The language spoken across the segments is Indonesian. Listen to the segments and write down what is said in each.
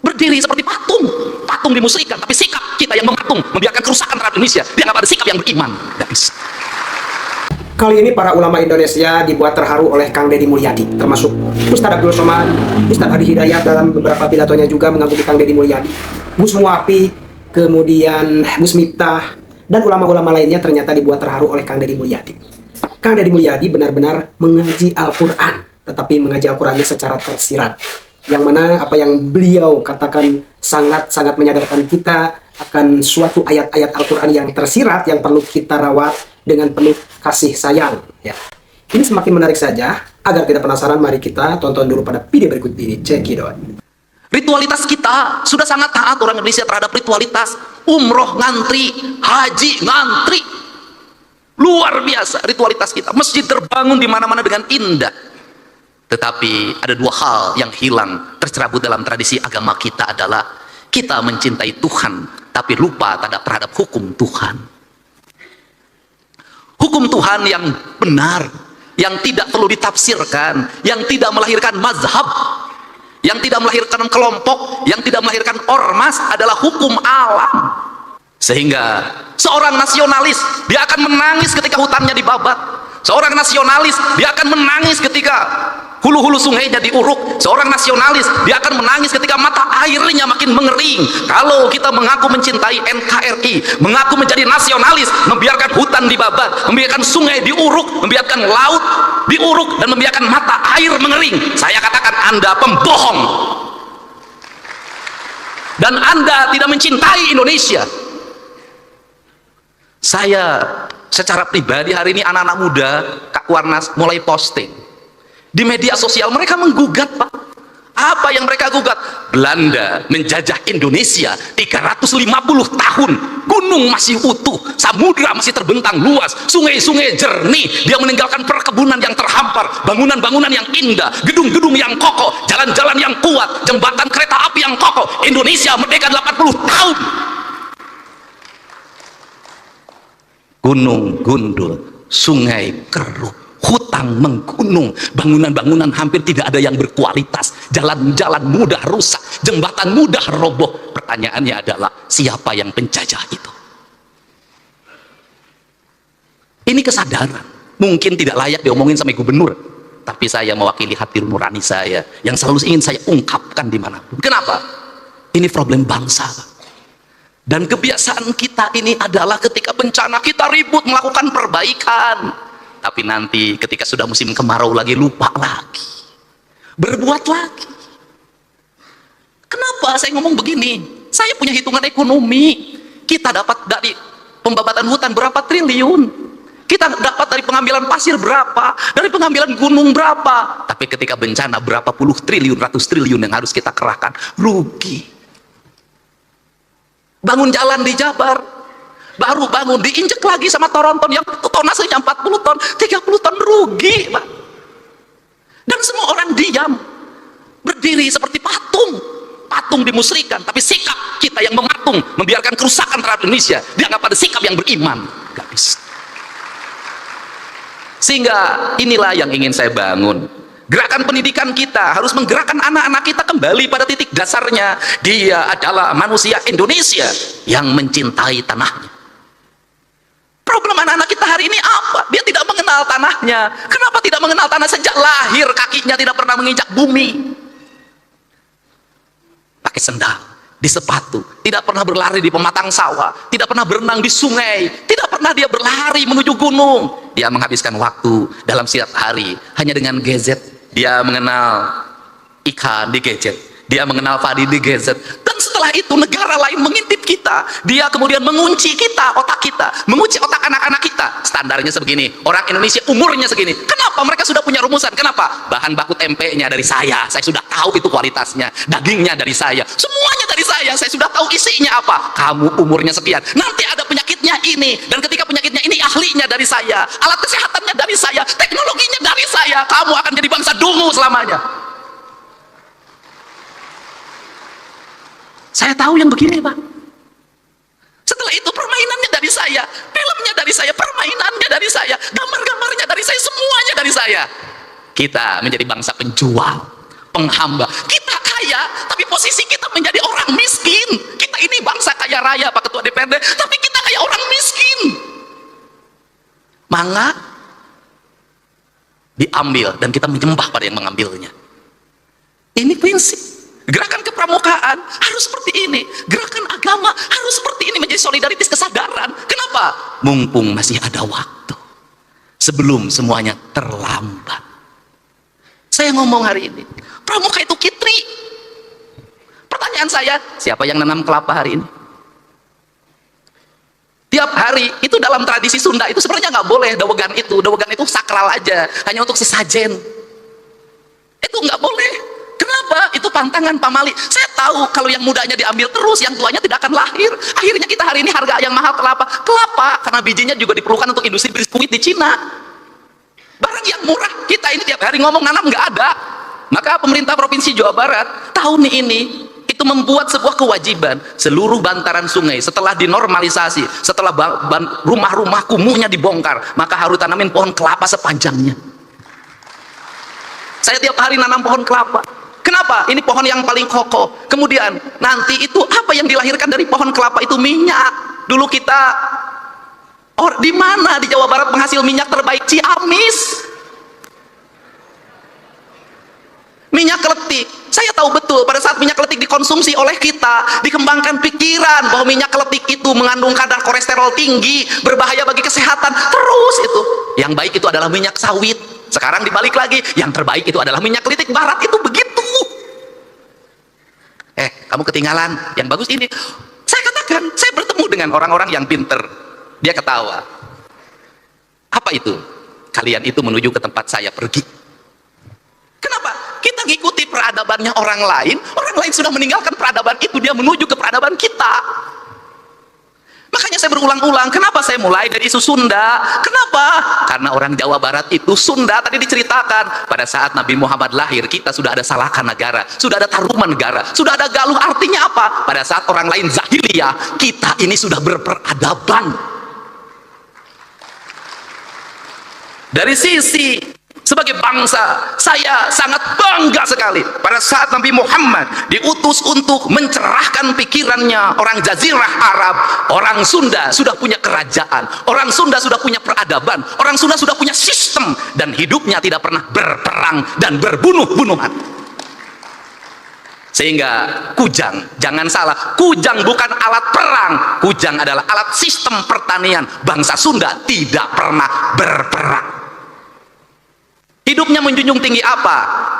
berdiri seperti patung. Patung dimusrikan, tapi sikap kita yang mematung, membiarkan kerusakan terhadap Indonesia, dia nggak ada sikap yang beriman. Nggak bisa. Kali ini para ulama Indonesia dibuat terharu oleh Kang Deddy Mulyadi, termasuk Ustadz Abdul Somad, Ustadz Hadi Hidayat dalam beberapa pidatonya juga mengagumi Kang Deddy Mulyadi, Gus Muwafi, kemudian Gus Miftah, dan ulama-ulama lainnya ternyata dibuat terharu oleh Kang Deddy Mulyadi. Kang Deddy Mulyadi benar-benar mengaji Al-Quran, tetapi mengaji Al-Qurannya secara tersirat. Yang mana apa yang beliau katakan sangat-sangat menyadarkan kita akan suatu ayat-ayat Al-Quran yang tersirat, yang perlu kita rawat dengan penuh kasih sayang. Ya. Ini semakin menarik saja. Agar tidak penasaran, mari kita tonton dulu pada video berikut ini. Check it out. Ritualitas kita sudah sangat taat orang Indonesia terhadap ritualitas. Umroh ngantri, haji ngantri. Luar biasa ritualitas kita. Masjid terbangun di mana-mana dengan indah. Tetapi ada dua hal yang hilang tercerabut dalam tradisi agama kita adalah kita mencintai Tuhan tapi lupa terhadap hukum Tuhan. Hukum Tuhan yang benar, yang tidak perlu ditafsirkan, yang tidak melahirkan mazhab, yang tidak melahirkan kelompok, yang tidak melahirkan ormas adalah hukum alam. Sehingga seorang nasionalis dia akan menangis ketika hutannya dibabat. Seorang nasionalis dia akan menangis ketika hulu-hulu sungainya diuruk. Seorang nasionalis dia akan menangis ketika mata airnya makin mengering. Kalau kita mengaku mencintai NKRI, mengaku menjadi nasionalis, membiarkan hutan dibabat, membiarkan sungai diuruk, membiarkan laut diuruk, dan membiarkan mata air mengering, saya katakan Anda pembohong dan Anda tidak mencintai Indonesia. Saya secara pribadi hari ini anak-anak muda Kak Warnas mulai posting di media sosial, mereka menggugat, Pak. Apa yang mereka gugat? Belanda menjajah Indonesia 350 tahun, gunung masih utuh, samudra masih terbentang luas, sungai-sungai jernih, dia meninggalkan perkebunan yang terhampar, bangunan-bangunan yang indah, gedung-gedung yang kokoh, jalan-jalan yang kuat, jembatan kereta api yang kokoh. Indonesia merdeka 80 tahun. Gunung gundul, sungai keruh, hutan menggunung, bangunan-bangunan hampir tidak ada yang berkualitas, jalan-jalan mudah rusak, jembatan mudah roboh. Pertanyaannya adalah siapa yang penjajah itu? Ini kesadaran mungkin tidak layak diomongin sama gubernur, tapi saya mewakili hati nurani saya yang selalu ingin saya ungkapkan dimanapun. Kenapa? Ini problem bangsa, Pak. Dan kebiasaan kita ini adalah ketika bencana kita ribut melakukan perbaikan, tapi nanti ketika sudah musim kemarau lagi lupa lagi, berbuat lagi. Kenapa saya ngomong begini? Saya punya hitungan ekonomi. Kita dapat dari pembabatan hutan berapa triliun, kita dapat dari pengambilan pasir berapa, dari pengambilan gunung berapa, tapi ketika bencana berapa puluh triliun, ratus triliun yang harus kita kerahkan, rugi. Bangun jalan di Jabar, baru bangun diinjek lagi sama Toronton yang tonasenya 40 ton, 30 ton, rugi, Pak. Dan semua orang diam, berdiri seperti patung. Patung dimusrikan, tapi sikap kita yang mematung, membiarkan kerusakan terhadap Indonesia, dianggap ada sikap yang beriman. Gak bisa. Sehingga inilah yang ingin saya bangun. Gerakan pendidikan kita harus menggerakkan anak-anak kita kembali pada titik dasarnya. Dia adalah manusia Indonesia yang mencintai tanahnya. Problem anak-anak kita hari ini apa? Dia tidak mengenal tanahnya. Kenapa tidak mengenal tanah? Sejak lahir kakinya tidak pernah menginjak bumi. Pakai sendal, di sepatu, tidak pernah berlari di pematang sawah, tidak pernah berenang di sungai, tidak pernah dia berlari menuju gunung. Dia menghabiskan waktu dalam setiap hari hanya dengan gadget. Dia mengenal ikan di gadget, dia mengenal padi di gadget, dan setelah itu negara lain mengintip kita, dia kemudian mengunci kita, otak kita, mengunci otak anak-anak kita. Standarnya sebegini, orang Indonesia umurnya segini. Kenapa? Mereka sudah punya rumusan. Kenapa? Bahan baku tempenya dari saya sudah tahu itu kualitasnya, dagingnya dari saya, semuanya dari saya sudah tahu isinya apa. Kamu umurnya sekian, nanti ada penyakitnya ini, dan ketika penyakitnya ini ahlinya dari saya, alat kesehatannya dari saya, teknologinya dari saya, kamu akan jadi bangsa dungu selamanya. Saya tahu yang begini, Pak. Setelah itu permainannya dari saya, filmnya dari saya, permainannya dari saya, gambar-gambarnya dari saya, semuanya dari saya. Kita menjadi bangsa penjual, penghamba. Kita kaya, tapi posisi kita menjadi DPRD, tapi kita kayak orang miskin. Mangga diambil dan kita menyembah pada yang mengambilnya. Ini prinsip. Gerakan kepramukaan harus seperti ini. Gerakan agama harus seperti ini, menjadi solidaritas kesadaran. Kenapa? Mumpung masih ada waktu, sebelum semuanya terlambat. Saya ngomong hari ini, pramuka itu kitri. Pertanyaan saya, siapa yang nanam kelapa hari ini? Tiap hari, itu dalam tradisi Sunda itu sebenarnya nggak boleh dawegan itu sakral aja, hanya untuk sesajen. Itu nggak boleh. Kenapa? Itu pantangan pamali. Saya tahu kalau yang mudanya diambil terus, yang tuanya tidak akan lahir. Akhirnya kita hari ini harga yang mahal kelapa, karena bijinya juga diperlukan untuk industri biskuit di Cina. Barang yang murah, kita ini tiap hari ngomong nanam nggak ada. Maka pemerintah Provinsi Jawa Barat tahun ini itu membuat sebuah kewajiban, seluruh bantaran sungai setelah dinormalisasi, setelah rumah-rumah kumuhnya dibongkar, maka harus tanamin pohon kelapa sepanjangnya. Saya tiap hari nanam pohon kelapa. Kenapa? Ini pohon yang paling kokoh. Kemudian nanti itu apa yang dilahirkan dari pohon kelapa itu? Minyak. Dulu kita di mana di Jawa Barat penghasil minyak terbaik? Ciamis. Minyak keletik. Saya tahu betul pada saat minyak keletik dikonsumsi oleh kita, dikembangkan pikiran bahwa minyak keletik itu mengandung kadar kolesterol tinggi, berbahaya bagi kesehatan. Terus itu. Yang baik itu adalah minyak sawit. Sekarang dibalik lagi, yang terbaik itu adalah minyak kelitik. Barat itu begitu. Kamu ketinggalan. Yang bagus ini. Saya katakan, saya bertemu dengan orang-orang yang pinter. Dia ketawa. Apa itu? Kalian itu menuju ke tempat saya pergi. Kenapa? Kita ngikuti peradabannya orang lain sudah meninggalkan peradaban itu, dia menuju ke peradaban kita. Makanya saya berulang-ulang, kenapa saya mulai dari isu Sunda? Kenapa? Karena orang Jawa Barat itu Sunda, tadi diceritakan, pada saat Nabi Muhammad lahir, kita sudah ada Salakan Negara, sudah ada Taruman Negara, sudah ada Galuh. Artinya apa? Pada saat orang lain jahiliyah, kita ini sudah berperadaban. Dari sisi sebagai bangsa, saya sangat bangga sekali pada saat Nabi Muhammad diutus untuk mencerahkan pikirannya orang Jazirah Arab. Orang Sunda sudah punya kerajaan, orang Sunda sudah punya peradaban, orang Sunda sudah punya sistem, dan hidupnya tidak pernah berperang dan berbunuh-bunuhan. Sehingga kujang, jangan salah, kujang bukan alat perang, kujang adalah alat sistem pertanian. Bangsa Sunda tidak pernah berperang. Hidupnya menjunjung tinggi apa?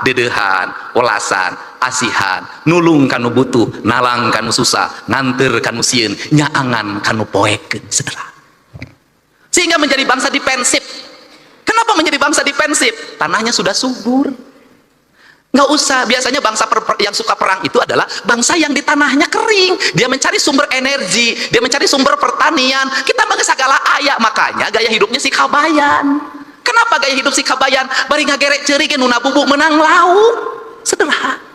Dedehan, welasan, asihan, nulung kanu butuh, nalang kanu susah, nganter kanu sieun, nyaangan kanu poekeun, saudara. Sehingga menjadi bangsa defensif. Kenapa menjadi bangsa defensif? Tanahnya sudah subur. Nggak usah, biasanya bangsa yang suka perang itu adalah bangsa yang di tanahnya kering. Dia mencari sumber energi, dia mencari sumber pertanian. Kita mah segala aya, makanya gaya hidupnya si Kabayan. Kenapa gaya hidup si Kabayan? Bari ngagerek ceurik nu bubuk menang lauk. Sederhana.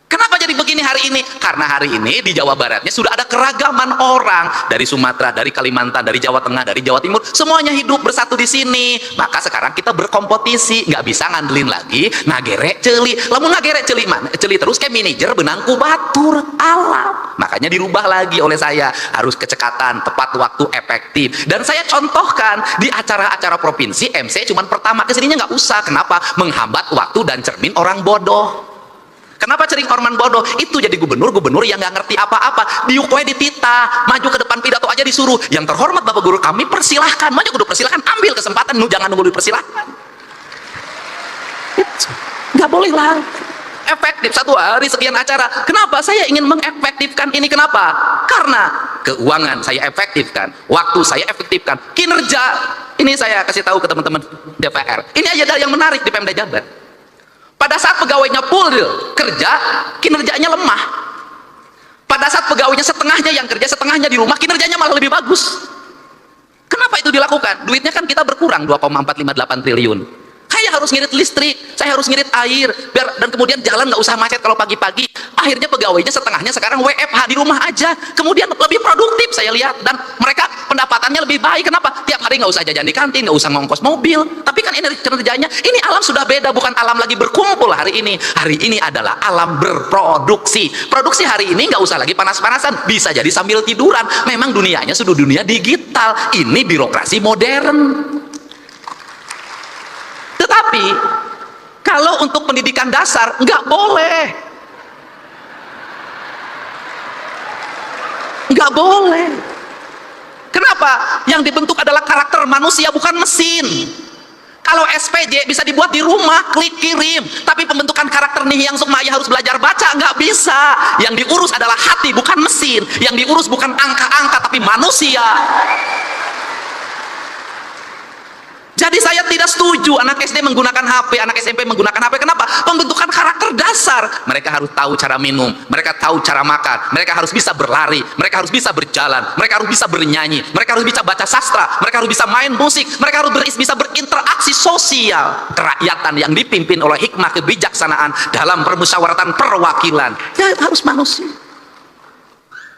Kenapa jadi begini hari ini? Karena hari ini di Jawa Baratnya sudah ada keragaman orang, dari Sumatera, dari Kalimantan, dari Jawa Tengah, dari Jawa Timur, semuanya hidup bersatu di sini. Maka sekarang kita berkompetisi, nggak bisa ngandelin lagi nagerek celi. Lamun nagerek celi mana? Celi terus kayak manajer benang ku batur alam. Makanya dirubah lagi oleh saya, harus kecekatan, tepat waktu, efektif. Dan saya contohkan di acara-acara provinsi, MC cuman pertama kesininya nggak usah. Kenapa? Menghambat waktu dan cermin orang bodoh. Kenapa cering orman bodoh? Itu jadi gubernur yang nggak ngerti apa-apa. Diukwe ditita, maju ke depan pidato aja disuruh. Yang terhormat Bapak Guru kami, persilahkan maju, kudu persilahkan, ambil kesempatan, jangan nunggu dipersilahkan. Nggak boleh lah. Efektif satu hari sekian acara. Kenapa? Saya ingin mengefektifkan ini. Kenapa? Karena keuangan saya efektifkan, waktu saya efektifkan, kinerja. Ini saya kasih tahu ke teman-teman DPR. Ini aja yang menarik di Pemda Jabar. Pada saat pegawainya full kerja, kinerjanya lemah. Pada saat pegawainya setengahnya yang kerja, setengahnya di rumah, kinerjanya malah lebih bagus. Kenapa itu dilakukan? Duitnya kan kita berkurang 2,458 triliun. Saya harus ngirit listrik, saya harus ngirit air, dan kemudian jalan nggak usah macet kalau pagi-pagi. Akhirnya pegawainya setengahnya sekarang WFH di rumah aja. Kemudian lebih produktif saya lihat, dan mereka pendapatannya lebih baik. Kenapa? Tiap hari nggak usah jajan di kantin, nggak usah ngongkos mobil. Tapi kan ini kerjanya, ini alam sudah beda, bukan alam lagi berkumpul hari ini. Hari ini adalah alam berproduksi. Produksi hari ini nggak usah lagi panas-panasan, bisa jadi sambil tiduran. Memang dunianya sudah dunia digital. Ini birokrasi modern. Tetapi kalau untuk pendidikan dasar nggak boleh, nggak boleh. Kenapa? Yang dibentuk adalah karakter manusia, bukan mesin. Kalau SPJ bisa dibuat di rumah, klik kirim. Tapi pembentukan karakter nih yang Sukmaya harus belajar baca, nggak bisa. Yang diurus adalah hati, bukan mesin. Yang diurus bukan angka-angka, tapi manusia. Jadi saya tidak setuju anak SD menggunakan HP, anak SMP menggunakan HP. Kenapa? Pembentukan karakter dasar. Mereka harus tahu cara minum, mereka tahu cara makan, mereka harus bisa berlari, mereka harus bisa berjalan, mereka harus bisa bernyanyi, mereka harus bisa baca sastra, mereka harus bisa main musik, mereka harus bisa berinteraksi sosial. Kerakyatan yang dipimpin oleh hikmah kebijaksanaan dalam permusyawaratan perwakilan. Ya harus manusia.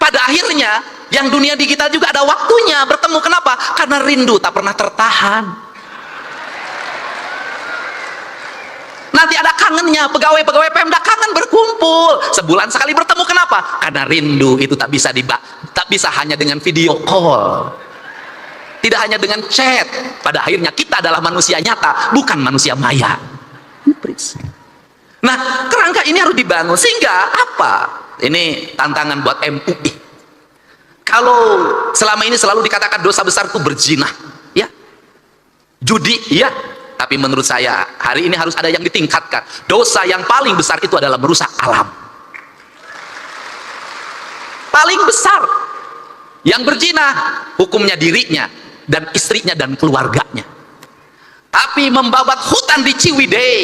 Pada akhirnya, yang dunia digital juga ada waktunya bertemu. Kenapa? Karena rindu tak pernah tertahan. Nanti ada kangennya, pegawai-pegawai Pemda kangen berkumpul sebulan sekali bertemu. Kenapa? Karena rindu itu tak bisa hanya dengan video call, tidak hanya dengan chat. Pada akhirnya kita adalah manusia nyata, bukan manusia maya. Nah, kerangka ini harus dibangun sehingga apa? Ini tantangan buat MUI. Kalau selama ini selalu dikatakan dosa besar itu berzina, ya, judi, ya. Tapi menurut saya hari ini harus ada yang ditingkatkan. Dosa yang paling besar itu adalah merusak alam. Paling besar. Yang berzina hukumnya dirinya dan istrinya dan keluarganya. Tapi membabat hutan di Ciwidey,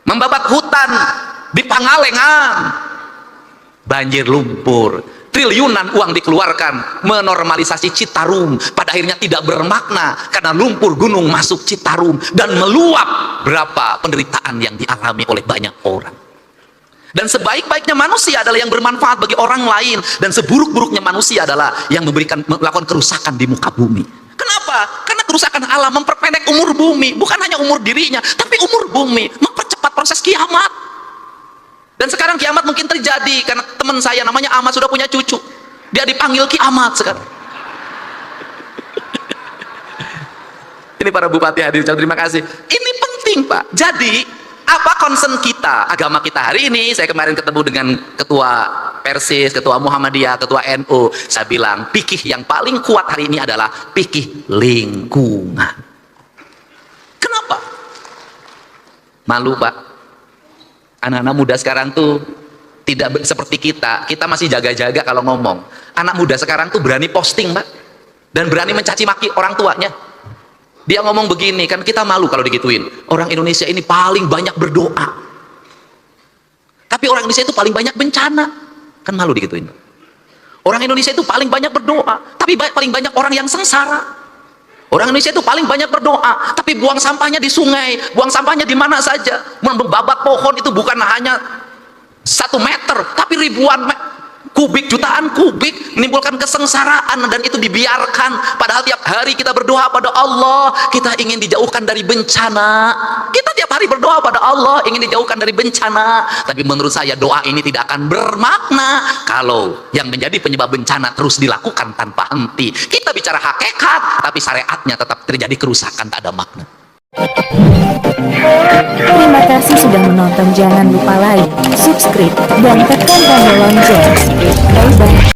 membabat hutan di Pangalengan, banjir lumpur, triliunan uang dikeluarkan menormalisasi Citarum, pada akhirnya tidak bermakna karena lumpur gunung masuk Citarum dan meluap. Berapa penderitaan yang dialami oleh banyak orang. Dan sebaik-baiknya manusia adalah yang bermanfaat bagi orang lain, dan seburuk-buruknya manusia adalah yang melakukan kerusakan di muka bumi. Kenapa? Karena kerusakan alam memperpendek umur bumi, bukan hanya umur dirinya tapi umur bumi, mempercepat proses kiamat. Dan sekarang kiamat mungkin terjadi karena teman saya namanya Ahmad sudah punya cucu. Dia dipanggil kiamat sekarang. Ini para bupati hadir, terima kasih. Ini penting, Pak. Jadi, apa concern kita, agama kita hari ini? Saya kemarin ketemu dengan ketua Persis, ketua Muhammadiyah, ketua NU. Saya bilang, fikih yang paling kuat hari ini adalah fikih lingkungan. Kenapa? Malu, Pak. Anak-anak muda sekarang tuh tidak seperti kita. Kita masih jaga-jaga kalau ngomong. Anak muda sekarang tuh berani posting, Mbak, dan berani mencaci maki orang tuanya. Dia ngomong begini, kan kita malu kalau digituin. Orang Indonesia ini paling banyak berdoa, tapi orang Indonesia itu paling banyak bencana. Kan malu digituin. Orang Indonesia itu paling banyak berdoa, tapi paling banyak orang yang sengsara. Orang Indonesia itu paling banyak berdoa, tapi buang sampahnya di sungai, buang sampahnya di mana saja. Membabat pohon itu bukan hanya 1 meter, tapi ribuan kubik, jutaan kubik, menimbulkan kesengsaraan, dan itu dibiarkan. Padahal tiap hari kita berdoa pada Allah, kita ingin dijauhkan dari bencana. Kita tiap hari berdoa pada Allah, ingin dijauhkan dari bencana. Tapi menurut saya doa ini tidak akan bermakna kalau yang menjadi penyebab bencana terus dilakukan tanpa henti. Kita bicara hakikat, tapi syariatnya tetap terjadi kerusakan, tak ada makna. Terima kasih sudah menonton. Jangan lupa like, subscribe, dan tekan tombol lonceng